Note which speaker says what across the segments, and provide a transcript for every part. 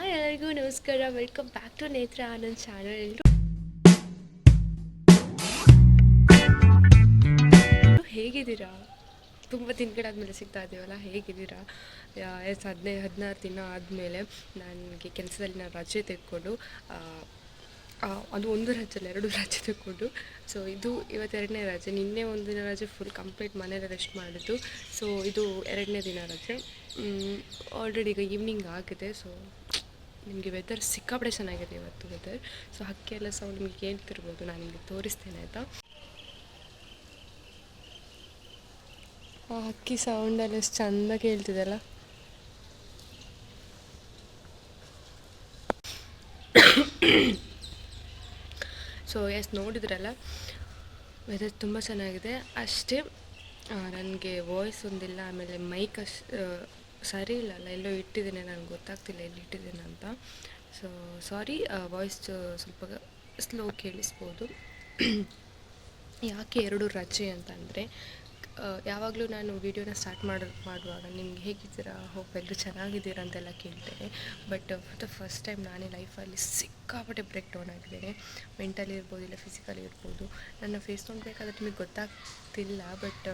Speaker 1: Hi ಎಲ್ಲರಿಗೂ ನಮಸ್ಕಾರ. Welcome back to ನೇತ್ರ ಆನಂದ್ ಚಾನಲ್. ಎಲ್ಲರೂ ಹೇಗಿದ್ದೀರಾ? ತುಂಬ ದಿನಗಳಾದಮೇಲೆ ಸಿಗ್ತಾ ಇದ್ದೀವಲ್ಲ, ಹೇಗಿದ್ದೀರಾ? ಎಸ್ 16 ದಿನ ಆದಮೇಲೆ ನನಗೆ ಕೆಲಸದಲ್ಲಿ ನಾನು ರಜೆ ತೆಕ್ಕೊಂಡು ಅದು ಒಂದು ರಜೆಲ್ಲ 2 ರಜೆ ತೆಕ್ಕೊಂಡು, ಸೊ ಇದು ಇವತ್ತು 2ನೇ ರಜೆ. ನಿನ್ನೆ ಒಂದು ದಿನ ರಜೆ ಫುಲ್ ಕಂಪ್ಲೀಟ್ ಮನೇಲಿ ರೆಸ್ಟ್ ಮಾಡಿದ್ದು. ಸೊ ಇದು 2ನೇ ದಿನ ರಜೆ. ಆಲ್ರೆಡಿ ಈಗ ಈವ್ನಿಂಗ್ ಆಗಿದೆ. ಸೊ ನಿಮಗೆ ವೆದರ್ ಸಿಕ್ಕಾಪಟ್ಟೆ ಚೆನ್ನಾಗಿದೆ ಇವತ್ತು ವೆದರ್. ಸೊ ಹಕ್ಕಿ ಎಲ್ಲ ಸೌಂಡ್ ನಿಮಗೆ ಕೇಳ್ತಿರ್ಬೋದು, ನಾನು ನಿಮಗೆ ತೋರಿಸ್ತೇನೆ ಆಯಿತಾ. ಆ ಹಕ್ಕಿ ಸೌಂಡಲ್ಲಿ ಎಷ್ಟು ಚೆಂದ ಕೇಳ್ತಿದೆಲ್ಲ. ಸೊ ಎಸ್, ನೋಡಿದ್ರಲ್ಲ, ವೆದರ್ ತುಂಬ ಚೆನ್ನಾಗಿದೆ. ಅಷ್ಟೇ ನನಗೆ ವಾಯ್ಸ್ ಒಂದಿಲ್ಲ, ಆಮೇಲೆ ಮೈಕ್ ಸರಿ ಇಲ್ಲಲ್ಲ, ಎಲ್ಲೋ ಇಟ್ಟಿದ್ದೇನೆ, ನನಗೆ ಗೊತ್ತಾಗ್ತಿಲ್ಲ ಎಲ್ಲಿ ಇಟ್ಟಿದ್ದೇನೆ ಅಂತ. ಸೊ ಸಾರಿ, ವಾಯ್ಸ್ ಸ್ವಲ್ಪ ಸ್ಲೋ ಕೇಳಿಸ್ಬೋದು. ಯಾಕೆ 2 ರಜೆ ಅಂತಂದರೆ, ಯಾವಾಗಲೂ ನಾನು ವೀಡಿಯೋನ ಸ್ಟಾರ್ಟ್ ಮಾಡುವಾಗ ನಿಮ್ಗೆ ಹೇಗಿದ್ದೀರಾ, ಹೋಪ್ ಎಲ್ಲರೂ ಚೆನ್ನಾಗಿದ್ದೀರಾ ಅಂತೆಲ್ಲ ಕೇಳ್ತೇನೆ. But for the first time ನಾನೇ ಲೈಫಲ್ಲಿ ಸಿಕ್ಕಾಪಟ್ಟೆ ಬ್ರೇಕ್ ಡೌನ್ ಆಗಿದ್ದೇನೆ. ಮೆಂಟಲಿ ಇರ್ಬೋದು, ಇಲ್ಲ ಫಿಸಿಕಲಿ ಇರ್ಬೋದು. ನನ್ನ ಫೇಸ್ ನೋಡಬೇಕಾದ್ರೆ ನಿಮಗೆ ಗೊತ್ತಾಗ್ತಿಲ್ಲ, ಬಟ್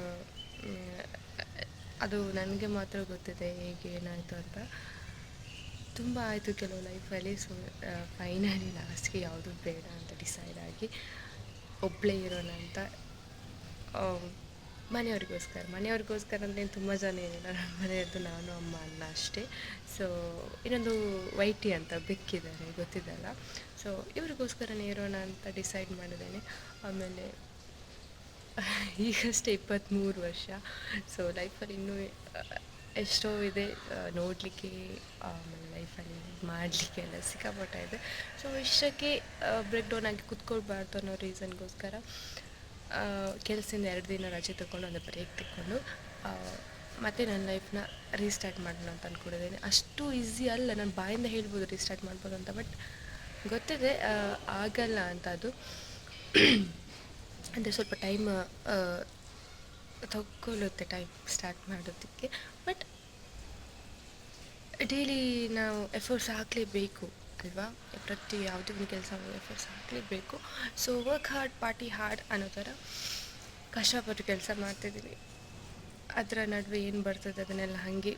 Speaker 1: ಅದು ನನಗೆ ಮಾತ್ರ ಗೊತ್ತಿದೆ ಹೇಗೆ ಏನಾಯಿತು ಅಂತ. ತುಂಬ ಆಯಿತು ಕೆಲವು ಲೈಫಲ್ಲಿ. ಸೊ ಫೈನಲಿ ಲಾಸ್ಟ್ಗೆ ಯಾವುದು ಬೇಡ ಅಂತ ಡಿಸೈಡ್ ಆಗಿ ಒಬ್ಬಳೇ ಇರೋಣ ಅಂತ. ಮನೆಯವ್ರಿಗೋಸ್ಕರ ಅಂದರೆ ತುಂಬ ಜನ ಏನಿಲ್ಲ, ನನ್ನ ಮನೆಯವ್ರದ್ದು ನಾನು, ಅಮ್ಮ, ಅಣ್ಣ ಅಷ್ಟೇ. ಸೊ ಇನ್ನೊಂದು ವೈಟಿ ಅಂತ ಬೆಕ್ಕಿದ್ದಾರೆ, ಗೊತ್ತಿದ್ದಲ್ಲ. ಸೊ ಇವ್ರಿಗೋಸ್ಕರನೇ ಇರೋಣ ಅಂತ ಡಿಸೈಡ್ ಮಾಡಿದ್ದೇನೆ. ಆಮೇಲೆ ಈಗಷ್ಟೇ 23 ವರ್ಷ. ಸೊ ಲೈಫಲ್ಲಿ ಇನ್ನೂ ಎಷ್ಟೋ ಇದೆ ನೋಡಲಿಕ್ಕೆ, ಆಮೇಲೆ ಲೈಫಲ್ಲಿ ಮಾಡಲಿಕ್ಕೆ ಎಲ್ಲ ಸಿಕ್ಕಾಪಟ್ಟೆ ಇದೆ. ಸೊ ಇಷ್ಟಕ್ಕೆ ಬ್ರೇಕ್ ಡೌನ್ ಆಗಿ ಕೂತ್ಕೊಳ್ಬಾರ್ದು ಅನ್ನೋ ರೀಸನ್ಗೋಸ್ಕರ ಕೆಲಸದಿಂದ 2 ದಿನ ರಜೆ ತಗೊಂಡು, ಒಂದು ಬ್ರೇಕ್ ತಗೊಂಡು ಮತ್ತು ನನ್ನ ಲೈಫ್ನ ರೀಸ್ಟಾರ್ಟ್ ಮಾಡೋಣ ಅಂತ ಅಂದ್ಕೊಂಡಿದ್ದೇನೆ. ಅಷ್ಟು ಈಸಿ ಅಲ್ಲ, ನಾನು ಬಾಯಿಂದ ಹೇಳ್ಬೋದು ರೀಸ್ಟಾರ್ಟ್ ಮಾಡ್ಬೋದು ಅಂತ, ಬಟ್ ಗೊತ್ತಿದೆ ಆಗಲ್ಲ ಅಂತ. ಅದು ಅಂದರೆ ಸ್ವಲ್ಪ ಟೈಮ್ ತಗೊಳ್ಳುತ್ತೆ, ಟೈಮ್ ಸ್ಟಾರ್ಟ್ ಮಾಡೋದಕ್ಕೆ. ಬಟ್ ಡೈಲಿ ನಾವು ಎಫರ್ಟ್ಸ್ ಹಾಕಲೇಬೇಕು ಅಲ್ವಾ? ಪ್ರತಿ ಯಾವುದೇ ಒಂದು ಕೆಲಸ ಎಫರ್ಟ್ಸ್ ಹಾಕಲೇಬೇಕು. So work hard party hard ಅನ್ನೋ ಥರ ಕಷ್ಟಪಟ್ಟು ಕೆಲಸ ಮಾಡ್ತಿದ್ದೀನಿ. ಅದರ ನಡುವೆ ಏನು ಬರ್ತದೆ ಅದನ್ನೆಲ್ಲ ಹಾಗೆ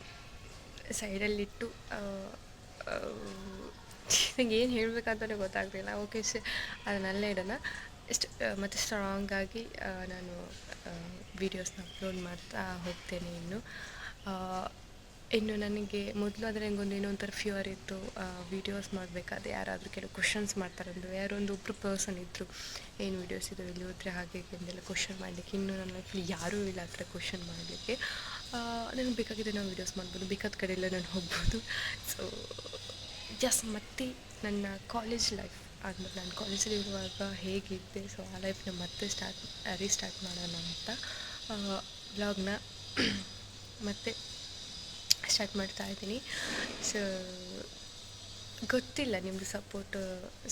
Speaker 1: ಸೈಡಲ್ಲಿಟ್ಟು ನಂಗೆ ಏನು ಹೇಳಬೇಕಂತಲೇ ಗೊತ್ತಾಗ್ತಿಲ್ಲ. ಓಕೆ, ಅದನ್ನೆಲ್ಲ ಇಡೋಣ. ಮತ್ತು ಸ್ಟ್ರಾಂಗಾಗಿ ನಾನು ವೀಡಿಯೋಸ್ನ ಅಪ್ಲೋಡ್ ಮಾಡ್ತಾ ಹೋಗ್ತೇನೆ. ಇನ್ನು ನನಗೆ ಮೊದಲು ಆದರೆ ನನಗೊಂದು ಇನ್ನೊಂಥರ ಫ್ಯೂರ್ ಇತ್ತು, ವೀಡಿಯೋಸ್ ಮಾಡಬೇಕಾದ್ರೆ ಯಾರಾದರೂ ಕೆಲವು ಕ್ವಶನ್ಸ್ ಮಾಡ್ತಾರಂದು, ಯಾರೋ ಒಬ್ಬರು ಪರ್ಸನ್ ಇದ್ದರು, ಏನು ವೀಡಿಯೋಸ್ ಇದು ಇಲ್ಲಿ ಹೋದರೆ ಹಾಗೆ ಎಂದೆಲ್ಲ ಕ್ವಶನ್ ಮಾಡಲಿಕ್ಕೆ. ಇನ್ನೂ ನನ್ನ ಲೈಫಲ್ಲಿ ಯಾರೂ ಇಲ್ಲ ಆ ಥರ ಕ್ವಶನ್ ಮಾಡಲಿಕ್ಕೆ. ನನಗೆ ಬೇಕಾಗಿದೆ ನಾವು ವೀಡಿಯೋಸ್ ಮಾಡ್ಬೋದು, ಬೇಕಾದ ಕಡೆಯೆಲ್ಲ ನಾನು ಹೋಗ್ಬೋದು. ಸೊ ಮತ್ತೆ ನನ್ನ ಕಾಲೇಜ್ ಲೈಫ್ ಆದಮೇಲೆ, ನಾನು ಕಾಲೇಜಲ್ಲಿ ಇರುವಾಗ ಹೇಗಿದ್ದೆ, ಸೊ ಆ ಲೈಫ್ನ ಮತ್ತೆ ರೀಸ್ಟಾರ್ಟ್ ಮಾಡೋಣ ಅಂತ ವ್ಲಾಗ್ನ ಮತ್ತೆ ಸ್ಟಾರ್ಟ್ ಮಾಡ್ತಾ ಇದ್ದೀನಿ. ಸೊ ಗೊತ್ತಿಲ್ಲ ನಿಮ್ಮದು ಸಪೋರ್ಟ್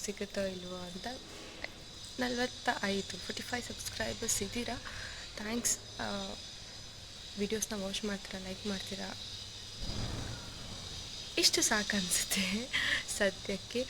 Speaker 1: ಸಿಗುತ್ತೋ ಇಲ್ವೋ ಅಂತ. 45 ಸಬ್ಸ್ಕ್ರೈಬರ್ಸ್ ಇದ್ದೀರಾ, ಥ್ಯಾಂಕ್ಸ್. ವೀಡಿಯೋಸ್ನ ವಾಚ್ ಮಾಡ್ತೀರಾ, ಲೈಕ್ ಮಾಡ್ತೀರಾ, ಇಷ್ಟು ಸಾಕು ಅನಿಸುತ್ತೆ ಸದ್ಯಕ್ಕೆ.